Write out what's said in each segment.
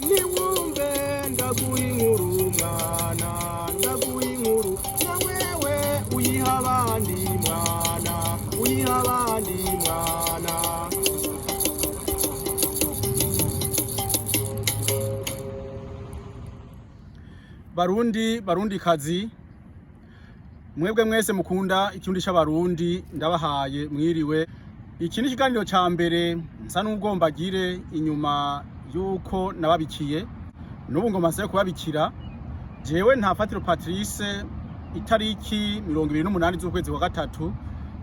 niwumve ndaguha inkuru mwana, ndaguha inkuru na wewe uyiha abandi mwana, uyiha abandi mwana. Barundi kazi, mwebwe mwese mukunda ikirundi c'abarundi ndabahaye mwiriwe. Iki ni ikiganiro ca mbere nsa n'ugomba gire inyuma yuko nababikiye, n'ubu ngoma nsaye kubabikira. Jewe Ntafatiro Patrice itariki 28 z'ukwezi kwa gatatu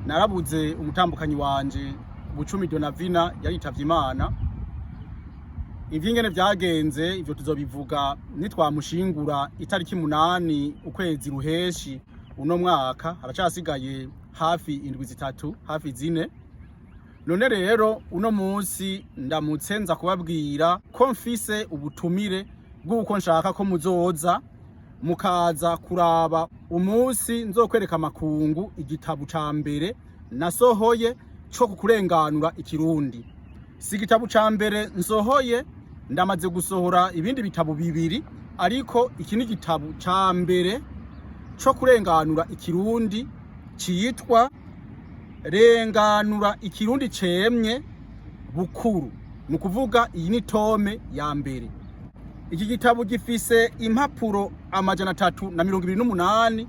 narabuze umutambukanyi wanje Bucumi Donavina yaritavye Imana. Ivyingene vyagenze ivyo tuzobivuga nitwamushingura itariki 8 ukwezi ruheshi uno mwaka. Haracasigaye hafi indwi zitatu, hafi zine. None rero uno munsi ndamutse nza kubabwira ko mfise ubutumire bw'uko nshaka ko muzoza mukaza kuraba umunsi nzokwereka amakungu igitabo ca mbere nasohoye cyo kurenganura ikirundi. Si igitabo ca mbere nsohoye, ndamaze gusohora ibindi bitabo bibiri, ariko iki ni igitabo ca mbere cyo kurenganura ikirundi citwa Renganura ikirundi cemye bukuru. Nukuvuga iyi ni tome ya mbere. Iki gitabo gifise impapuro 328.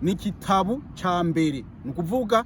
Ni igitabo ca mbere. Nukuvuga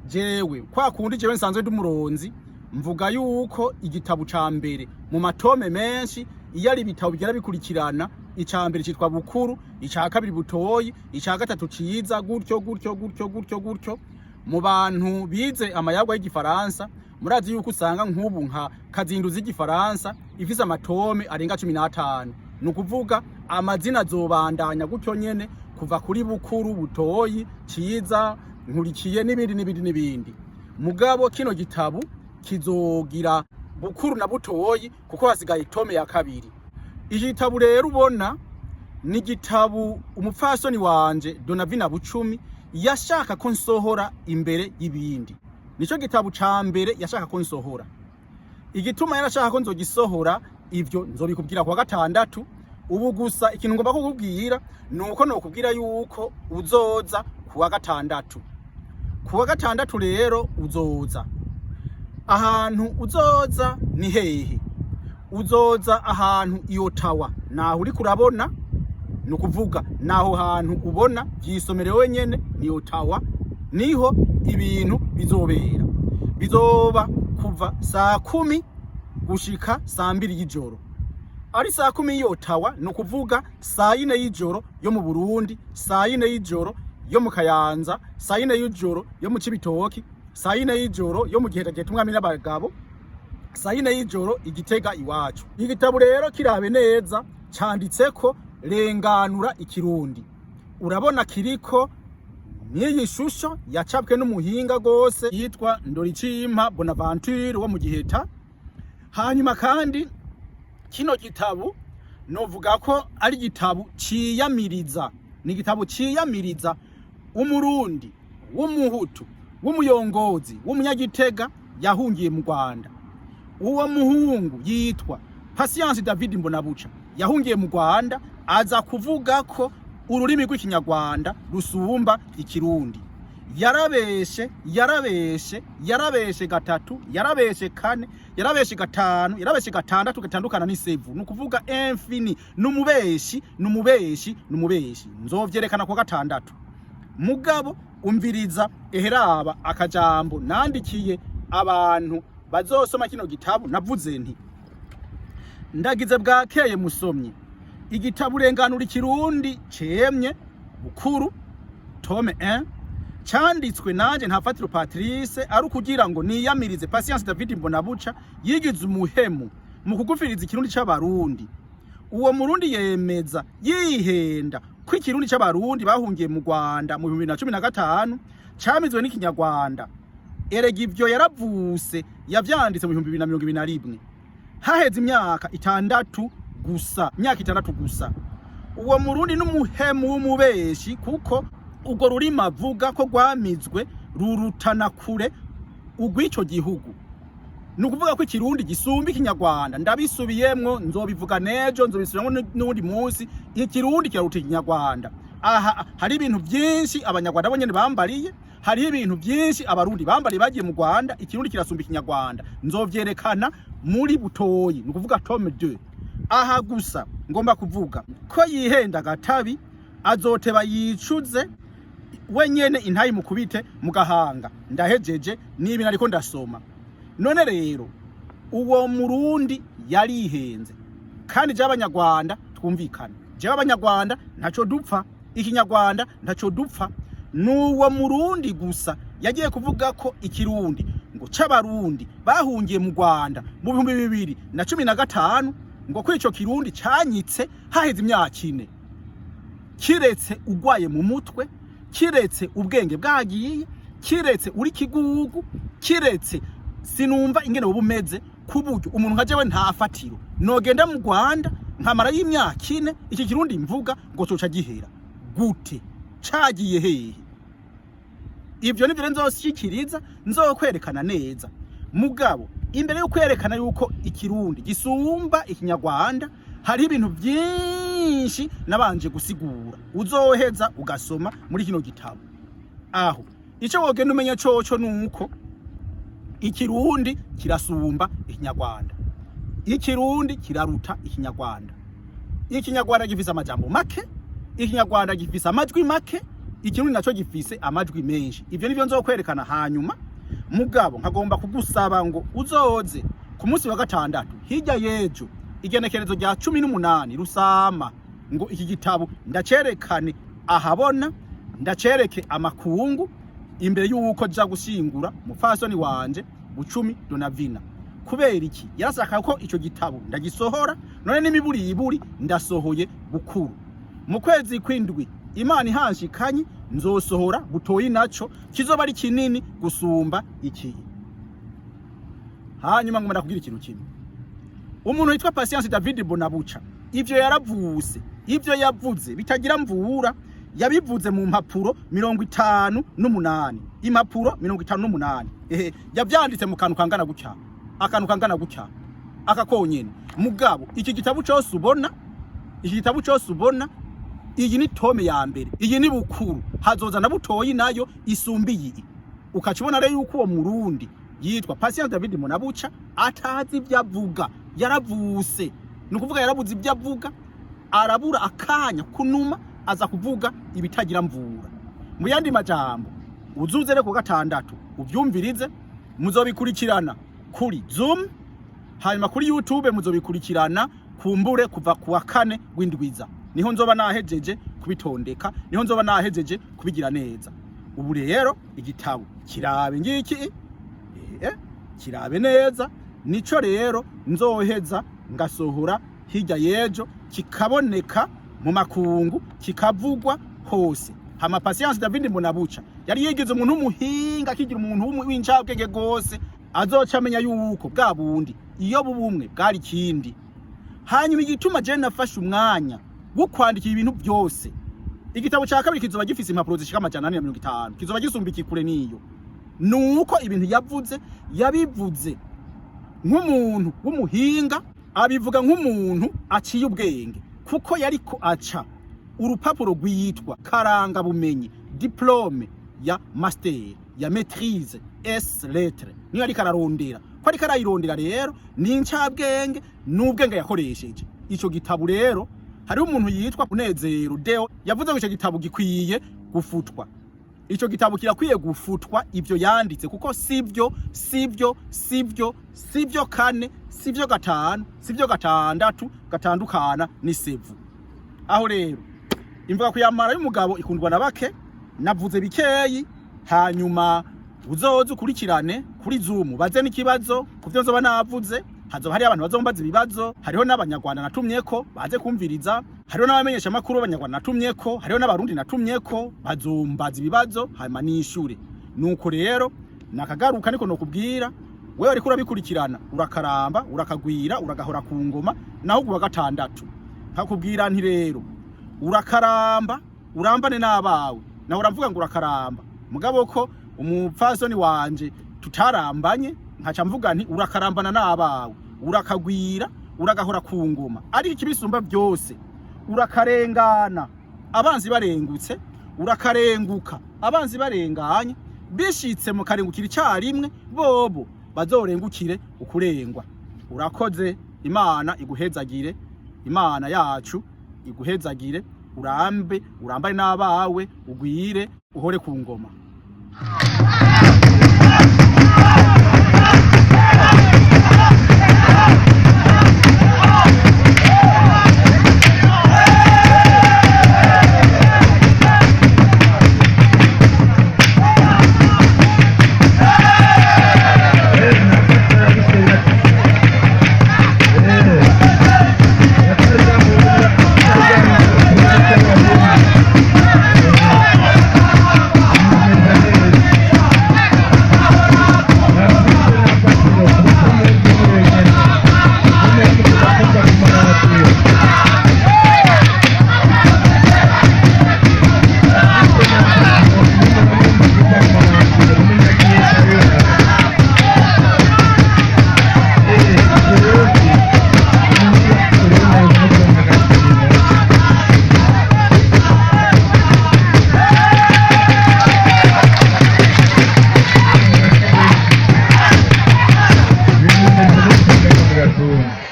jewe kwa kundi jewe nsanzwe ndumuronzi mvuga yuko igitabo ca mbere mu matome menshi iyo ari bitabo bigera bikurikirana, ica mbere citwa bukuru, ica kabiri butoyi, ica gatatu ciza, gutyo gutyo gutyo gutyo gutyo. Mu bantu bize amayagwa y'igifaransa murazi yuko usanga nk'ubu nka kazinduzi y'igifaransa ifise amatome arenga 15. Nukuvuga amazina azobandanya gutyo nyene kuva kuri bukuru, butoyi, ciza, nkurikiye n'ibindi. Mugabo kino gitabo kizogira bukuru na butoyi kuko hasigaye tome ya kabiri. Iki gitabo rero ubona ni gitabo umupfasoni wanje Donavina Bucumi yashaka ko nsohora imbere y'ibindi. Nico gitabo ca mbere yashaka ko nsohora. Igituma yarashaka ko nzogisohora ivyo nzobikubwira kwa gatandatu. Ubu gusa ikintu ngomba kukubwira nuko nokubwira yuko uzoza kuwa gatandatu. Kuwa gatandatu rero uzoza. Ahantu uzoza ni hehe? Uzoza ahantu Iotawa. Naho uri kurabona, nukuvuga naho hantu ubona vyisomerewe nyene ni Iotawa. Niho ibintu bizobera. Bizoba kuva saa 10 gushika saa 2 y'ijoro. Ari saa 10 y'Iotawa, nukuvuga saa 4 y'ijoro yo mu Burundi, saa 4 y'ijoro yo mu Kayanza, saa 4 y'ijoro yo mu Cibitoki, saa 4 y'ijoro yo mu Giheta Umwami n'Abagabo, saa 4 y'ijoro Igitega iwacu. Igitabo rero kirabe neza canditseko Renganura ikirundi. Urabona kiriko niyi shusho yacapwe n'umuhinga gose yitwa Ndoricimpa Bonaventure wo mu Giheta. Hanyuma kandi kino gitabo novuga ko ari gitabo ciyamiriza. Ni gitabo ciyamiriza umurundi w'umuhutu w'umuyongozi w'umunyagitega yahungiye mu Rwanda. Uwo muhungu yitwa Patience David Mbonabuca yahungiye mu Rwanda, aza kuvuga ko ururimi rw'ikinyarwanda rusumba ikirundi. Yarabeshe gatatu, yarabeshe kane, yarabeshe gatanu, yarabeshe gatandatu, gatandukana n'isevu. Nukuvuga infini, numubeshi. Nzovyerekana kwa gatandatu. Mugabo umviriza eheraba akajambo nandikiye abantu bazosoma kino gitabo. Navuze nti ndagize bwakeye musomyi, igitabo Renganura ikirundi cemye bukuru tome 1 canditswe nanje Ntafatiro Patrice ari kugira ngo niyamirize Patience David Mbonabuca yigize umuhemu mu kugufiriza ikirundi c'abarundi. Uwo murundi yemeza yihenda ko ikirundi c'abarundi bahungiye mu Rwanda mu 2015 camizwe n'ikinyarwanda. Erega ivyo yaravuse yavyanditse mu 2021. Haheze imyaka 6 gusa, imyaka 6 gusa. Uwo murundi n'umuhemu w'umubeshi kuko ubwo rurimi avuga ko rwamizwe rurutana kure ugw'ico gihugu. nukuvuga ko ikirundi gisumba ikinyarwanda. Ndabisubiyemwo, nzobivuga nejo, nzobisubiramo n'undi munsi. Ikirundi kiraruta ikinyarwanda. Aha hari ibintu byinshi abanyarwanda bo nyene bambariye, hari ibintu byinshi abarundi bambariye bagiye mu Rwanda. Ikirundi kirasumba ikinyarwanda, nzovyerekana muri butoyi, nukuvuga tome 2. Aha gusa ngomba kuvuga ko yihenda gatabi azoteba yicuze wenyene intayi mukubite mu gahanga. Ndahejeje nibi nariko ndasoma. None rero uwo murundi yarihenze, kandi je abanyarwanda twumvikana, je abanyarwanda ntaco dupfa, ikinyarwanda ntaco dupfa. Nuwo murundi gusa yagiye kuvuga ko ikirundi ngo c'abarundi bahungiye mu Rwanda mu 2015 ngo ko ico kirundi canyitse haheze imyaka 4, kiretse ugwaye mu mutwe, kiretse ubwenge bwagiye, kiretse uri kigugu, kiretse sinumva ingene bumeze kuburyo umuntu nka jewe ntafatiro nogenda mu Rwanda nkamara y'imyaka 4 iki kirundi mvuga ngo coca gihera gute, cagiye hehe? Ivyo nivyo nzoshikiriza, nzokwerekana neza. Mugabo imbere yo kwerekana yuko ikirundi gisumba ikinyarwanda, hari ibintu byinshi nabanje gusigura, uzoheza ugasoma muri kino gitabo. Aho ico wogenda umenya coco nuko ikirundi kirasumba ikinyarwanda, ikirundi kiraruta ikinyarwanda. Ikinyarwanda gifise amajambo make, ikinyarwanda gifise amajwi make, ikirundi naco gifise amajwi menshi. Ivyo nivyo nzokwerekana hanyuma. Mugabo nkagomba kugusaba ngo uzoze ku munsi wa gatandatu hirya yejo igenekerezo rya 18 Rusama, ngo iki gitabo ndacerekane ahabona, ndacereke amakungu imbere y'uko ja gushingura mufasoni wanje Bucumi Donavina. Kubera iki yarasaka ko ico gitabo ndagisohora, none n'imiburiburi ndasohoye Bukuru. Mu kwezi kwindwi Imana ihanshikanye nzosohora Butoyi naco kizoba ari kinini gusumba iki. Hanyuma ngomba kugira ikintu kimwe. Umuntu witwa Patience David Bonabuca, ivyo yaravuse, ivyo yavuze bitagira mvura, yabivuze mu mpapuro 58, impapuro 58. Yavyanditse mu kantu kangana gutya, akantu kangana gutya, akakonyene. Mugabo iki gitabo cyose ubona, iki gitabo cyose ubona, iyi ni tome ya mbere, iyi ni Bukuru, hazoza na Butoyi nayo isumbiye. Ukacibona rero yuko uwo murundi yitwa Patience David Bonabuca atazi ivyavuga, yaravuse. Nukuvuga yarabuze ivyavuga, arabura akanya kunuma aza kuvuga ibitagira mvura. Mu yandi majambo uzuze reko gatandatu uvyumvirize, muzobikurikirana kuri Zoom, hanyuma kuri YouTube muzobikurikirana kumbure kuva kuwa 4 w'indwiza. Niho nzoba nahejeje kubitondeka, niho nzoba nahejeje kubigira neza. Ubu rero igitabo kirabe ngiki, kirabe neza, nico rero nzoheza ngasohora hirya yejo, kikaboneka mu makungu, kikavugwa hose. Hama Patience David Bonabuca yari yigize umuntu w'umuhinga, akigira umuntu w'incabwenge gose, azoca amenya yuko bwa bundi iyo bubumwe bwari kindi. Hanyuma igituma je nafashe umwanya wo kwandika ibintu byose, igitabo cya kabiri kizoba gifise impapuro zishika 450, kizoba gisumbiki kure niyo. Nuko ibintu yavuze yabivuze nk'umuntu w'umuhinga, abivuga nk'umuntu aciye ubwenge, kuko yariko aca urupapuro rwitwa karanga bumenyi, diplome ya master ya maîtrise S lettre, niyo ariko ararondera. Ko ariko arayirondera rero ni incabwenge n'ubwenge yakoresheje. Ico gitabo rero hari umuntu yitwa Kunezero Deo yavuze ngo ico gitabo gikwiye gufutwa. Ico gitabo kirakwiye gufutwa ivyo yanditse, kuko sivyo 4, sivyo 5, sivyo 6 gatandukana ni sevu. Aho rero imvuga kuyamara y'umugabo ikundwa na bake, navuze bikeyi. Hanyuma uzoze ukurikirane kuri Zoom baze n'ikibazo kuvyo nzoba navuze. Hazoba hari abantu bazombaza ibibazo, hariho n'abanyarwanda natumyeko baze kumviriza, hariho n'abamenyesha makuru abanyarwanda natumyeko, hariho n'abarundi natumyeko bazombaza ibibazo hanyuma nishure. Nuko rero nakagaruka niko nokubwira wewe ariko urabikurikirana, urakaramba, urakagwira, uragahora ku ngoma, naho kuwa gatandatu hakubwira nti rero urakaramba, urambane n'abawe. Naho uravuga ngo urakaramba, mugabo ko umupfasoni wanje tutarambanye, nkaca mvuga nti urakarambana n'abawe, urakagwira, uragahora ku ngoma, ari ikibisumba byose urakarengana abanzi barengutse, urakarenguka abanzi barenganye, bishitse mu karengukira icyarimwe bobo bazorengukire ukurengwa. Urakoze, Imana iguhezagire, Imana yacu iguhezagire, urambe urambare n'abawe, ugwire uhore ku ngoma.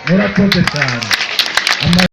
Murakoze cyane.